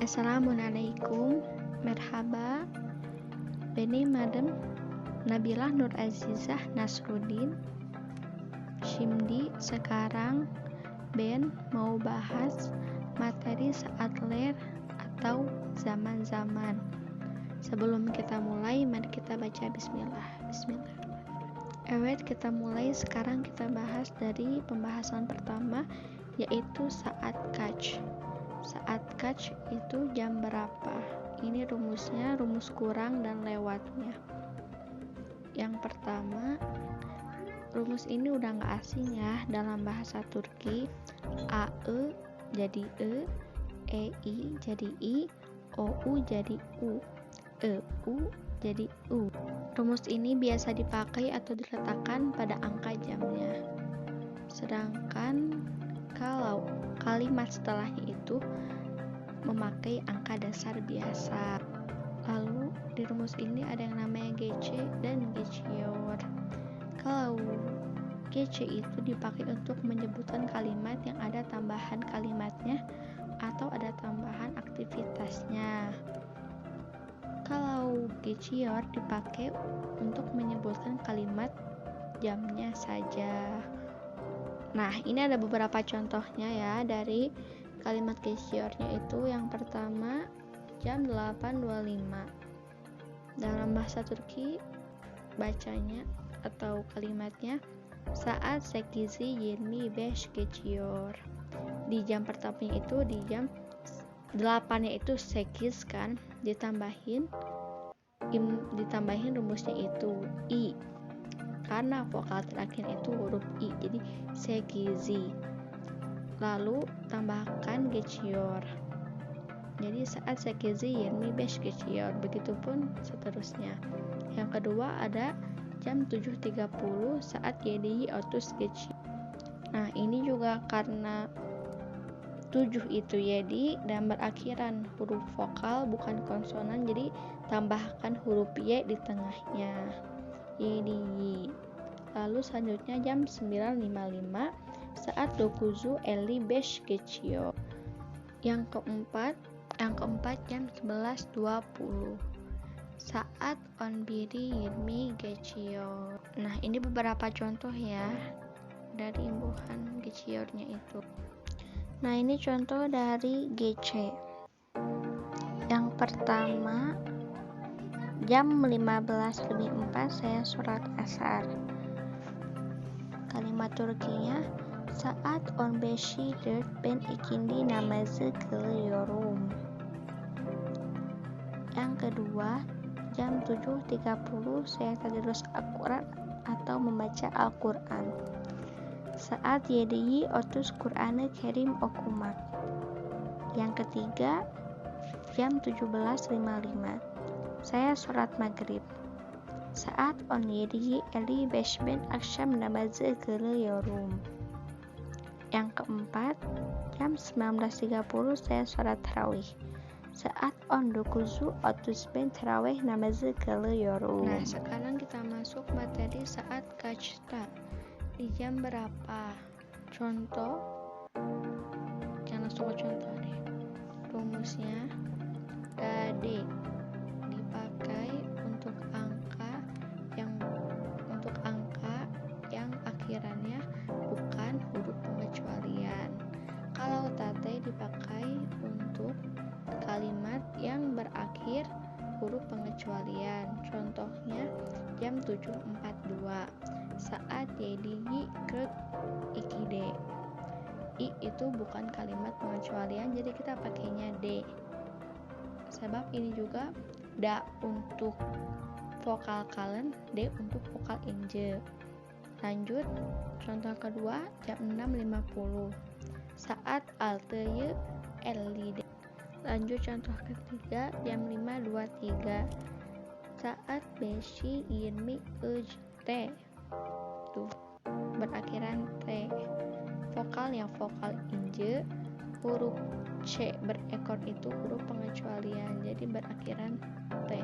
Assalamualaikum, merhaba, beni madem Nabilah Nur Azizah Nasruddin. Shimdi sekarang Ben mau bahas materi saat ler atau zaman-zaman. Sebelum kita mulai, mari kita baca bismillah. Kita mulai. Sekarang kita bahas dari pembahasan pertama, yaitu saat kach. Saat kach itu jam berapa? Ini rumusnya, rumus kurang dan lewatnya. Yang pertama, rumus ini udah gak asing ya dalam bahasa Turki. AE jadi EI jadi I, OU jadi U, EU jadi U. Rumus ini biasa dipakai atau diletakkan pada angka jamnya. Sedangkan kalau kalimat setelahnya itu memakai angka dasar biasa. Lalu di rumus ini ada yang namanya GC dan geçiyor. Kalau GC itu dipakai untuk menyebutkan kalimat yang ada tambahan kalimatnya atau ada tambahan aktivitasnya. Kalau geçiyor dipakai untuk menyebutkan kalimat jamnya saja. Nah, ini ada beberapa contohnya ya dari kalimat geçiyornya itu. Yang pertama, jam 8.25. Dalam bahasa Turki bacanya atau kalimatnya saat 8.25 geçiyor. Di jam pertamanya itu, di jam 8-nya itu 8 kan, ditambahin rumusnya itu I. Karena vokal terakhir itu huruf I, jadi 8. Lalu tambahkan geçiyor. Jadi saat 8.25 geçiyor. Begitupun seterusnya. Yang kedua ada jam 7.30 saat 7.30 geçiyor. Nah, ini juga karena 7 itu yedi dan berakhiran huruf vokal bukan konsonan, jadi tambahkan huruf Y di tengahnya. Yedi. Lalu selanjutnya jam 9.55 saat 9.55 geçiyor. Yang keempat jam 11.20 saat 11.20 geçiyor. Nah, ini beberapa contoh ya dari imbuhan geçiyornya itu. Nah, ini contoh dari GC. Yang pertama, jam 15.04 saya sholat asar. Kalimat Turkinya saat 15.04 ben ikindi namazı kılıyorum. Yang kedua, jam 7.30 saya tadarus Al-Quran atau membaca Al-Quran. Saat 7.30 Quran-ı Kerim okumak. Yang ketiga, jam 17.55 saya sholat maghrib. Saat 17.55 ben akşam namazı kılıyorum. Yang keempat, jam 19.30 saya sholat tarawih. Saat 19.30 ben tarawih namazı kılıyorum. Nah, sekarang kita masuk materi saat kaçta. Di jam berapa? Contoh, jangan langsung ke contoh deh. Rumusnya D dipakai untuk angka yang akhirannya bukan huruf pengecualian. Kalau tate dipakai untuk kalimat yang berakhir huruf pengecualian. Contohnya jam 7.42 saat yediyi krek ikide. I itu bukan kalimat pengecualian, jadi kita pakainya D. Sebab ini juga da untuk vokal kalen, D untuk vokal inje. Lanjut, contoh kedua jam 6.50 saat alteye elide. Lanjut contoh ketiga jam 5.23 saat beshi yirmi ujte. Tuh, berakhiran T. Vokal yang vokal inje, huruf C berekor itu huruf pengecualian, jadi berakhiran T.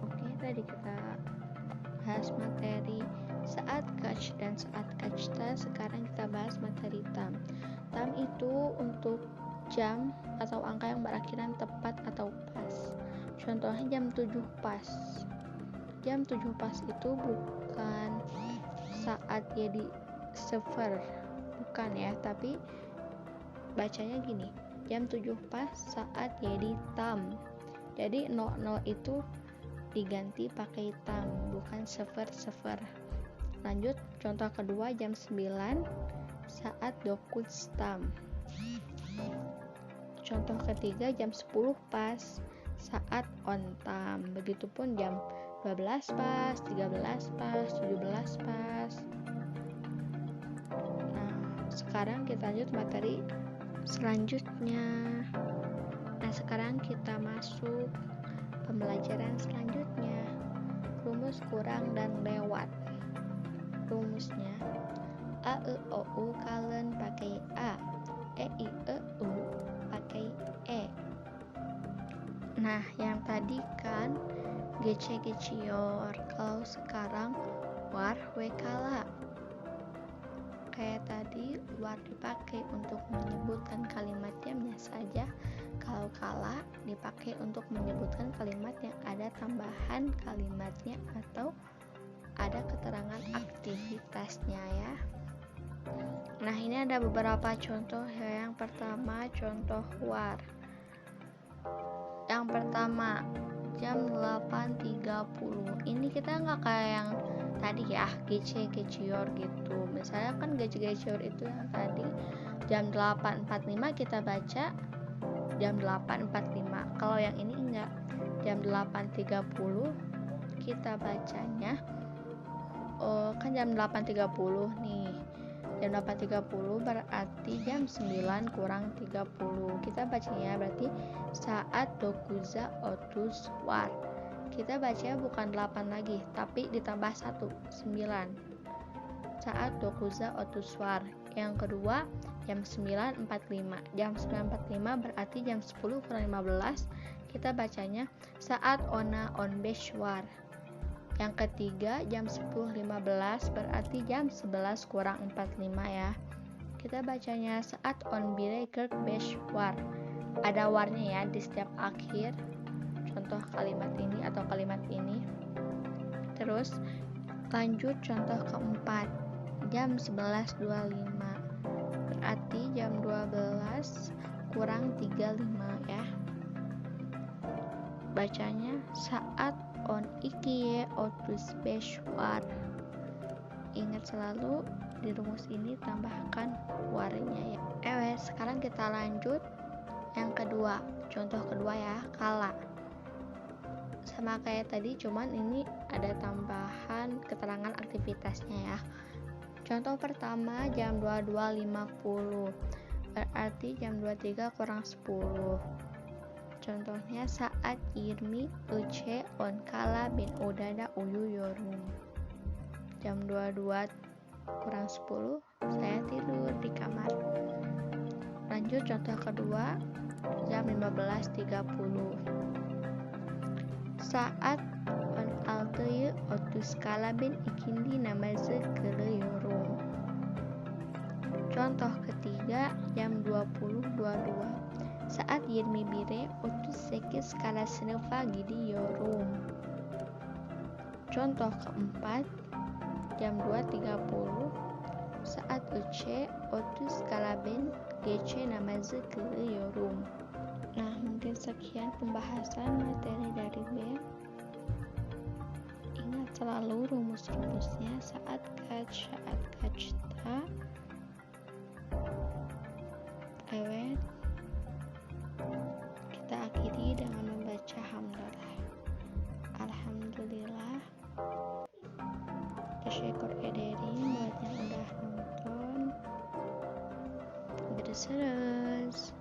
Oke, tadi kita bahas materi saat kach dan saat kachta. Sekarang kita bahas materi tam. Tam itu untuk jam atau angka yang berakhiran tepat atau pas. Contohnya jam 7 pas. Jam 7 pas itu bukan saat dia di server, bukan ya, tapi bacanya gini, jam 7 pas saat dia di tam. Jadi 00 itu diganti pakai tam, bukan server. Lanjut, contoh kedua jam 9 saat dokutstam. Contoh ketiga jam 10 pas saat on time. Begitupun jam 12 pas, 13 pas, 17 pas. Nah, sekarang kita lanjut materi selanjutnya. Nah, sekarang kita masuk pembelajaran selanjutnya. Rumus kurang dan lewat. Rumusnya A, E, O, U kalian pakai A, E, I, E, U pakai E. Nah, yang tadi kan gece-gecior, kalau sekarang war wekala. Kayak tadi war dipakai untuk menyebutkan kalimat diamnya saja, kalau kala dipakai untuk menyebutkan kalimat yang ada tambahan kalimatnya atau ada keterangan aktivitasnya ya. Nah, ini ada beberapa contoh ya. Yang pertama contoh war. Yang pertama jam 8.30. Ini kita nggak kayak yang tadi ya, gece-gecior gitu. Misalnya kan gece-gecior itu yang tadi jam 8.45 kita baca jam 8.45. Kalau yang ini enggak, jam 8.30 kita bacanya kan jam 8.30 nih. Jam 8.30 berarti jam 9 kurang 30. Kita bacanya berarti saat dokuza otus war. Kita bacanya bukan 8 lagi, tapi ditambah 1, 9. Saat dokuza otus war. Yang kedua, jam 9.45. Jam 9.45 berarti jam 10 kurang 15. Kita bacanya saat ona on beshwar. Yang ketiga, jam 10.15 berarti jam 11 kurang 45 ya. Kita bacanya saat on bireker beshwar. Ada warnya ya di setiap akhir contoh kalimat ini atau kalimat ini. Terus lanjut contoh keempat, jam 11.25 berarti jam 12 kurang 35 ya. Bacanya saat on ikie otus beshwar. Ingat selalu di rumus ini tambahkan warnya ya. Sekarang kita lanjut yang kedua, contoh kedua ya, kala. Sama kayak tadi, cuman ini ada tambahan keterangan aktivitasnya ya. Contoh pertama jam 22.50 berarti jam 23 kurang 10. Contohnya saat Irmi Uce on kala bin udada uyu yorum. Jam 22 kurang 10 saya tidur di kamar. Lanjut contoh kedua, jam 15.30 saat on alteye otus kala bin ikindi namaze kele yorum. Contoh ketiga, jam 20.22 saat Yirmi bire otus sekis kala senefa gidi yorum. Contoh keempat, jam 2.30 saat uce otus kalaben gece namaze kele yorum. Nah, mungkin sekian pembahasan materi dari BEM. Ingat selalu rumus-rumusnya saat kacta. Kita akhiri dengan membaca hamdalah. Alhamdulillah. Tersyukur ederin buat yang udah nonton. Berseres.